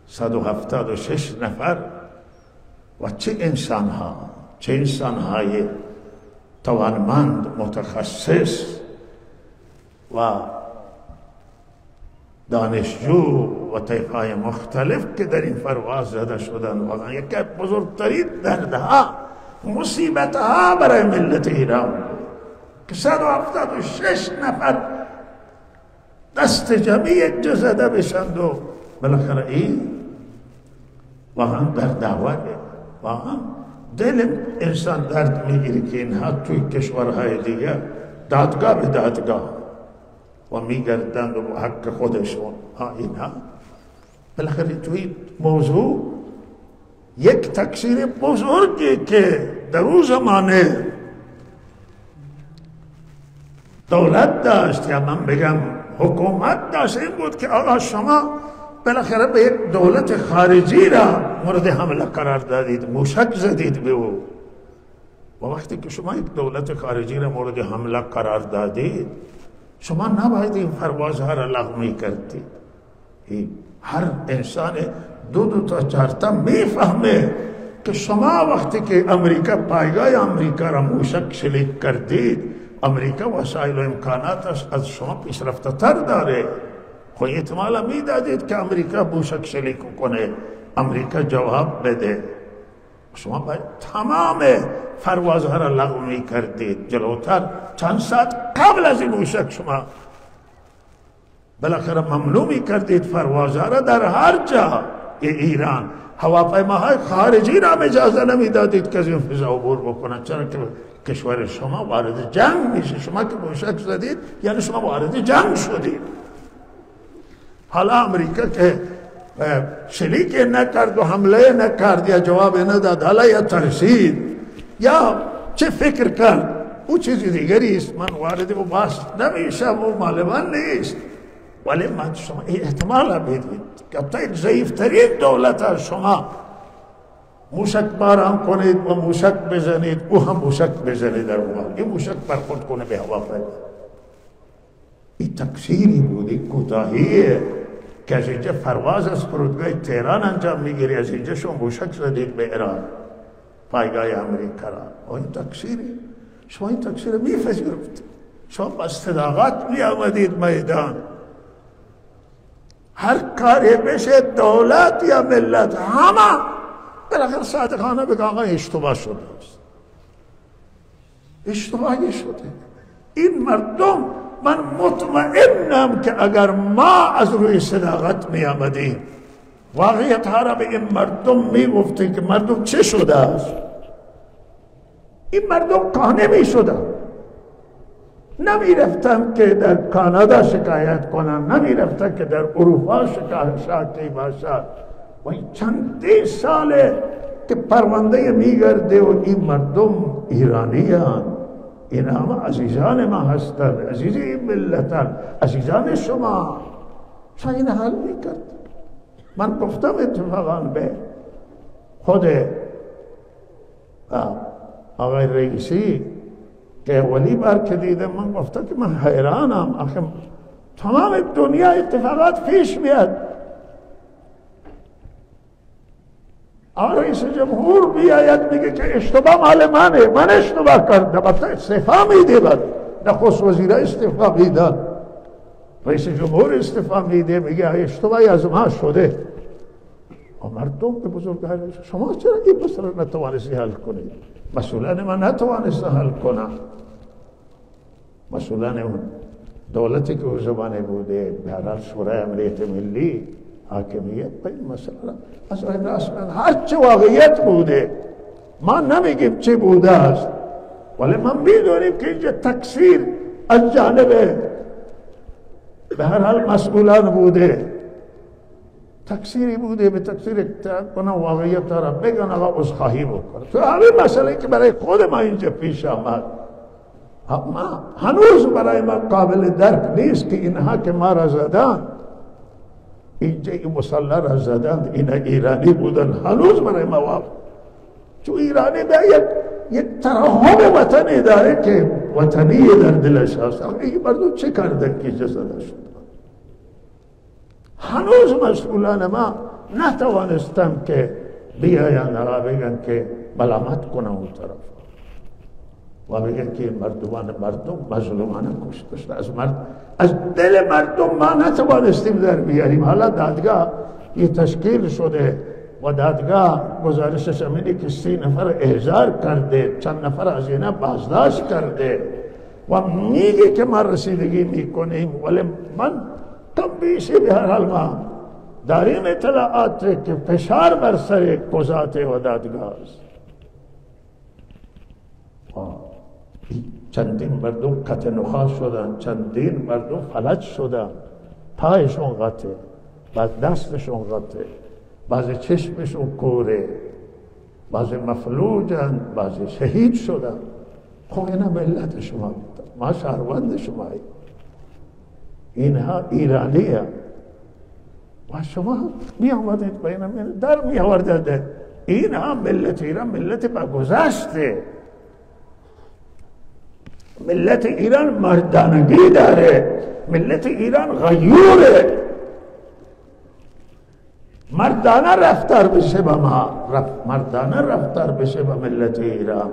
176 نفر و چه انسانهای توانمند متخصص و دانشجو و طیفهای مختلف که در این پرواز زده شدن، واقعا یکی از بزرگترین دردها مصیبتها برای ملت ایران که 176 نفر دست جمعی یک جا زده بشند و بالاخره این واقعا در دعوت واقعا دل انسان درد میگیری که اینها توی کشورهای دیگه دادگاه به دادگاه و میگردند و حق خودشون اینها بالاخره توی موضوع یک تقصیر بزرگی که در اون زمانه دولت داشت یا من بگم حکومت داشت این بود که آقا شما بالاخره به یک دولت خارجی را مورد حمله قرار دادید، موشک زدید به او و وقتی که شما یک دولت خارجی را مورد حمله قرار دادید شما نباید این پروازها را لغو می‌کردید. هر انسان دو تا چهار تا میفهمه که شما وقتی که امریکا پایگاه امریکا را موشک شلیک کردید، امریکا وسایل و امکاناتش از شما پیشرفته تر داره. خب احتمالا میدادید که امریکا موشک شلیک کنه، امریکا جواب بده، شما باید تمام پروازها را لغو میکردید. جلوتر چند ساعت قبل از این موشک شما بالاخره ممنوع میکردید پروازها را در هر جا ایران. هواپیماهای خارجی را اجازه نمیدادید که از این فضا عبور بکنند، چرا که کشور شما وارد جنگ میشه. شما که موشک زدید یعنی شما وارد جنگ شدید. حالا امریکا که شلیک نکرد و حمله نکرد یا جواب نداد، حالا یا ترسید یا چه فکر کرد، او چیز دیگری است. من وارد و باس نمیشم و مال من نیست. ولی من شما احتمال بدید که تا یک ضعیفترین دولت شما موشک باران کنید و موشک بزنید، او هم موشک بزنید در اومال این موشک برخورد کنه به هواپیما. این تقصیری بود، این کوتاهیه که از اینجا پرواز از فرودگاه تهران انجام میگیری، از اینجا شما موشک زدید به ایران پایگاه امریکا را. این تقصیری، شما این تقصیر میپذیرفتید، شما با صداقت میآمدید میدان. هر کاری بشه دولت یا ملت همه بالاخره صادقانه بگه آقا اشتباه شده است، اشتباهی شده. این مردم من مطمئنم که اگر ما از روی صداقت می آمدیم واقعیت ها را به این مردم می گفتیم که مردم چه شده است، این مردم قانع می شدن، نمی رفتن که در کانادا شکایت کنن، نمی رفتن که در اروپا شکایتی باشد. و چندین ساله که پرونده میگرده و این مردم ایرانیان، این همه عزیزان ما هستند، عزیزی این ملتن، عزیزان شما این حل میکرد. من گفتم اتفاقا به خود آقای رئیسی که اولی بار که دیدم من گفتم که من حیرانم، آخه تمام دنیا اتفاقات پیش میاد، آقای رئیس جمهور بیاید میگه که اشتباه مال منه، من اشتباه کردم، البته استعفا میده، بعد نخست وزیر استعفا میدن، رئیس جمهور استعفا میده، میگه اشتباهی از ما شده. و مردم به بزرگواری شما چرا این مسئله نتوانستی حل کنید؟ مسئولان من نتوانست حل کنم. مسئولان اون دولتی که او زمانه بوده، به هر حال شورای امنیت ملی حاکمیت به این مسئله از رسما هر چه واقعیت بوده، ما نمیگیم چه بوده است، ولی ما میدونیم که اینجا تقصیر از جانب به هر حال مسئولان بوده، تقصیری بوده، به تقصیر اقتدار کنم واقعیت را بگن، آقا عذرخواهی بکنم. تو همین مسئله که برای خود ما اینجا پیش آمد، ما هنوز برای ما قابل درک نیست که اینها که ما را زدن، اینجا این مسلح را زدند، اینا ایرانی بودن، هنوز برای ما واقع. چون ایرانی باید یک ترحم وطنی داره که وطنی در دلش هست. این مردم چه کردن که جزده شد؟ هنوز مسئولان ما نتوانستن که بیاین را بگن که ملامت کنن اون طرف و بگن که مردم مظلومانه کشته، از دل مردم ما نتوانستیم در بیاریم. حالا دادگاه یہ تشکیل شده و دادگاه گزارشش همینه که 30 نفر احضار کرده، چند نفر از اینا بازداشت کرده و میگه که ما رسیدگی میکنیم، ولی من کم بیشی به هر حال ما داریم اطلاعات که فشار بر سر قضات و دادگاه است. چندین مردم قطع نخاع شدن، چندین مردم فلج شدن، پایشون قطعه، بعض دستشون قطعه، بعض چشمشون کوره، بعض مفلوجن، بعض شهید شدن. خب اینا ملت شما بودن، ما شهروند شمایی، اینها ایرانی هم و شما می آمدید بینم در می آوردید. اینها ملت ایران ملت با گذشته، ملت ایران مردانگی داره، ملت ایران غیوره، مردانه رفتار بشه با ما، مردانه رفتار بشه با ملت ایران.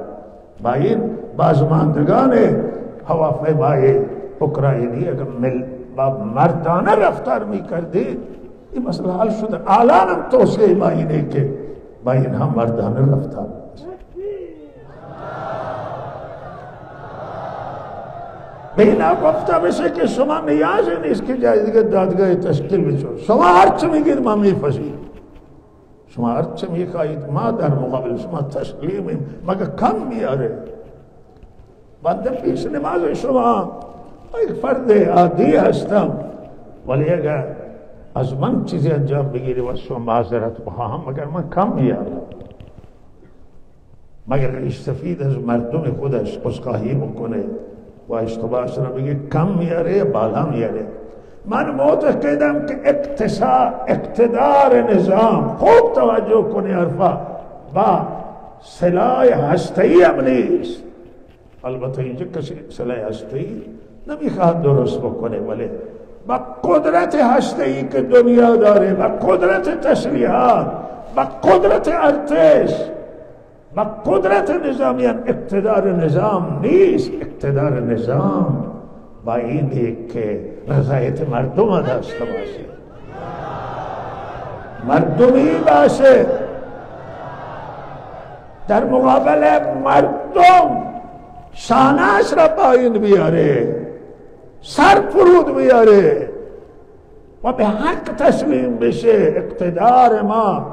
با این بازماندگان هواپیمای اوکراینی اگر با مردانه رفتار میکردید این مسئله حل شده. الان هم توصیه ما اینه که با اینها مردانه رفتار بشه. به اینا گفته بشه که شما نیازی نیست که جای دیگه دادگاه تشکیل بشه، شما هرچه میگید ما میپذیریم، شما هرچه میخواهید ما در مقابل شما تسلیمیم، مگه کم میاره؟ بنده پیش نماز شما یک فرد عادی هستم، ولی اگر از من چیزی انجام بگیری و شما معذرت بخواهم، مگر من کم میارم؟ مگر رئیس سفید از مردم خودش عذرخواهی بکنه و اشتباهش را بگه کم میاره بالا میاره؟ من معتقدم که اقتدار نظام، خوب توجه کنی حرفا، با سلاح هسته‌ای هم نیست. البته اینجا کسی سلاح هسته‌ای نمیخواد درست بکنه، ولی با قدرت هسته‌ای که دنیا داره، با قدرت تسلیحات، با قدرت ارتش، با قدرت نظامیان، اقتدار نظام نیست. اقتدار نظام با اینه که رضایت مردم داشته باشه، مردمی باشه، در مقابل مردم شانه‌اش را پایین بیاره، سر فرود بیاره و به حق تسلیم بشه. اقتدار ما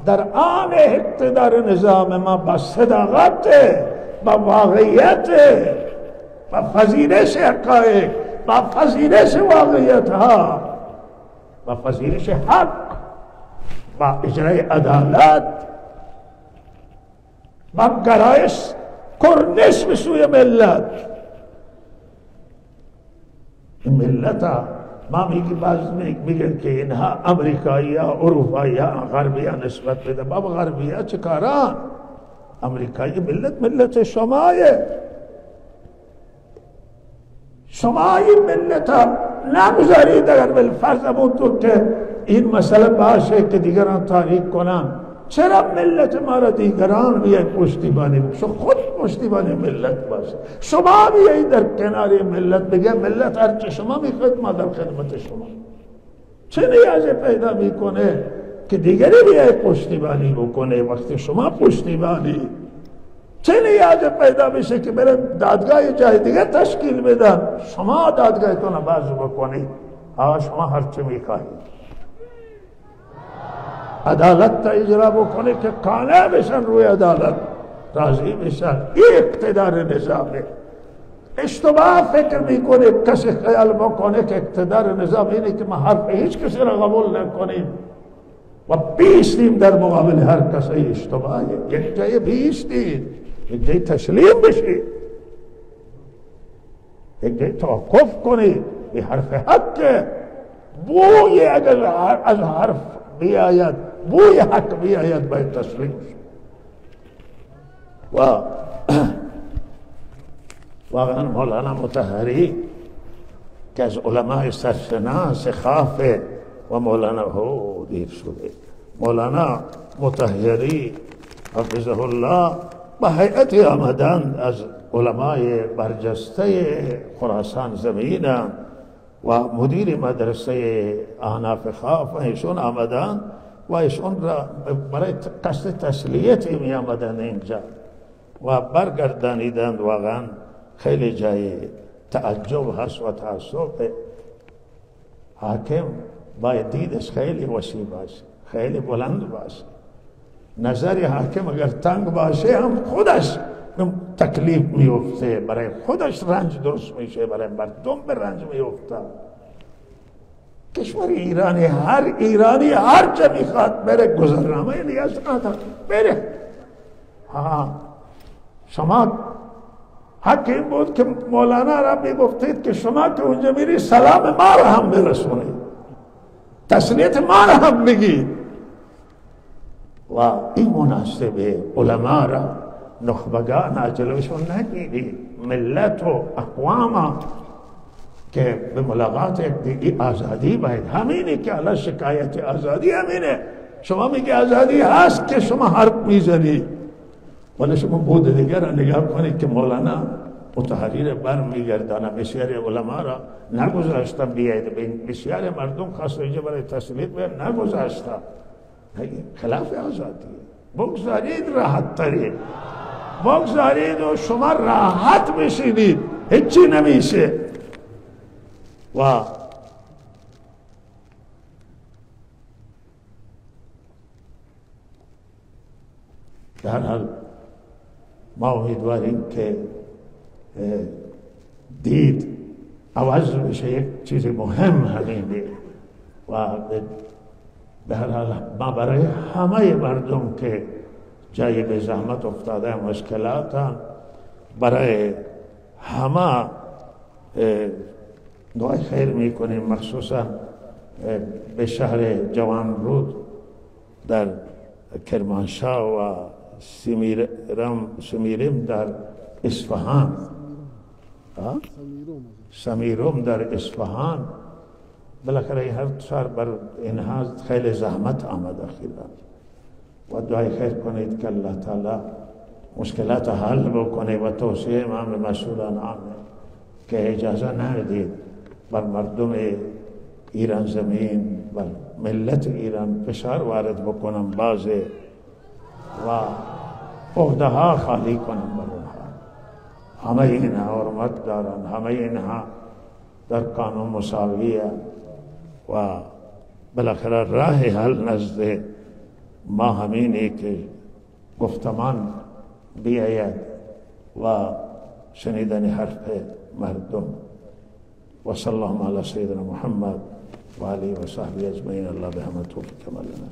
در آن اقتدار نظام ما با صداقت، با واقعیت، با پذیرش حقایق، با پذیرش واقعیت ها، با پذیرش حق، با اجرای عدالت، با گرایش کرنش به سوی ملت. این ملت ها ما بعض میگن که اینها امریکایی ها، اروپایی ها، غربی ها نسبت بده. بابا غربی ها چه کاران؟ امریکایی ملت شمایه، شما این ملت ها نگذارید اگر بالفرض تو که این مسئله باشه که دیگران تحریک کنن، چرا ملت ما را دیگران بیاید پشتیبانی بکنن؟ خود پشتیبانی ملت باشه، شما بیایید در کنار ملت بگه ملت هرچه شما میخواید ما در خدمت شما. چه نیازی پیدا میکنه که دیگری بیاید پشتیبانی بکنه وقتی شما پشتیبانی؟ چه نیازی پیدا بشه که برن دادگاه جای دیگه تشکیل بدن، شما دادگاهتون رو باز بکنید؟ شما هرچه میخواهید عدالت تا اجرا بکنه که قانع بشن روی عدالت راضی بشن. این اقتدار نظامه. اشتباه فکر میکنه کسی خیال بکنه که اقتدار نظام اینه که ما حرف هیچ کسی را قبول نکنیم و بیستیم در مقابل هر کسی. اشتباهه. یک جای بیستید، یک جای تسلیم بشید، یک جای توقف کنید. به حرف حق بوی اگر از حرف بیاید، بوی حق بیاید باید تسلیم شد. و واقعا مولانا مطهری که از علماء سرشناس خافه و مولانا دیر شده، مولانا مطهری حفظه الله با هیئتی آمدند از علمای برجسته خراسان زمین و مدیر مدرسه احناف خاف ایشون آمدند و ایشون را برای قصد تسلیتی می آمدند اینجا و برگردانیدند. واقعا خیلی جای تعجب هست و تعصب. حاکم باید دیدش خیلی وسیع باشه، خیلی بلند باشه. نظر حاکم اگر تنگ باشه هم خودش تکلیف میفته، برای خودش رنج درست میشه، برای مردم به رنج میفته. کشور ایرانی، هر ایرانی هر جا میخواد بره گذرنامه نیاز نداره بره. شما حق این بود که مولانا را میگفتید که شما که اونجا میری سلام ما را هم برسونید، تسلیت ما را هم بگید. و این مناسبه علما را نخبگان جلوشون نگیرید. ملت و اقوام که به ملاقات دیگه آزادی باید، همینی که علی شکایت آزادی همینه. شما میگه آزادی هست که شما حرف میزنید، ولی شما بود دیگر را نگاه کنید که مولانا مطهری را بر میگردانه. بسیاری علما را نگذاشتن بیاید، بسیاری مردم خواست اینجا برای تسلیت بیاید نگذاشتن. خلاف آزادیه. بگذارید راحت ترید، بگذارید و شما راحت بشینید، هیچی نمیشه. و در حال ما امیدواریم که دید عوض بشه. یک چیز مهم همینه و به هر حال ما برای همه مردم که جای به زحمت افتاده مشکلات هم، برای همه دعای خیر میکنیم. مخصوصا به شهر جوانرود در کرمانشاه و سمیرم در اصفهان، سمیرم در اصفهان، بالاخره هر سال بر اینها خیلی زحمت آمد اخیرا و دعای خیر کنید که الله تعالی مشکلات حل بکنه و توصیه امام مسئولان عامه که اجازه ندید بر مردم ایران زمین و ملت ایران فشار وارد بکنن بازه و عهده ها خالی کنن بر اونها. همه اینها حرمت دارن، همه اینها در قانون مساویه و بالاخره راه حل نزد ما همینه که گفتمان بیاید و شنیدن حرف مردم. و صلی الله علی سیدنا محمد و آله و صحبه اجمعین. الله به همه توفیق کمال لنا.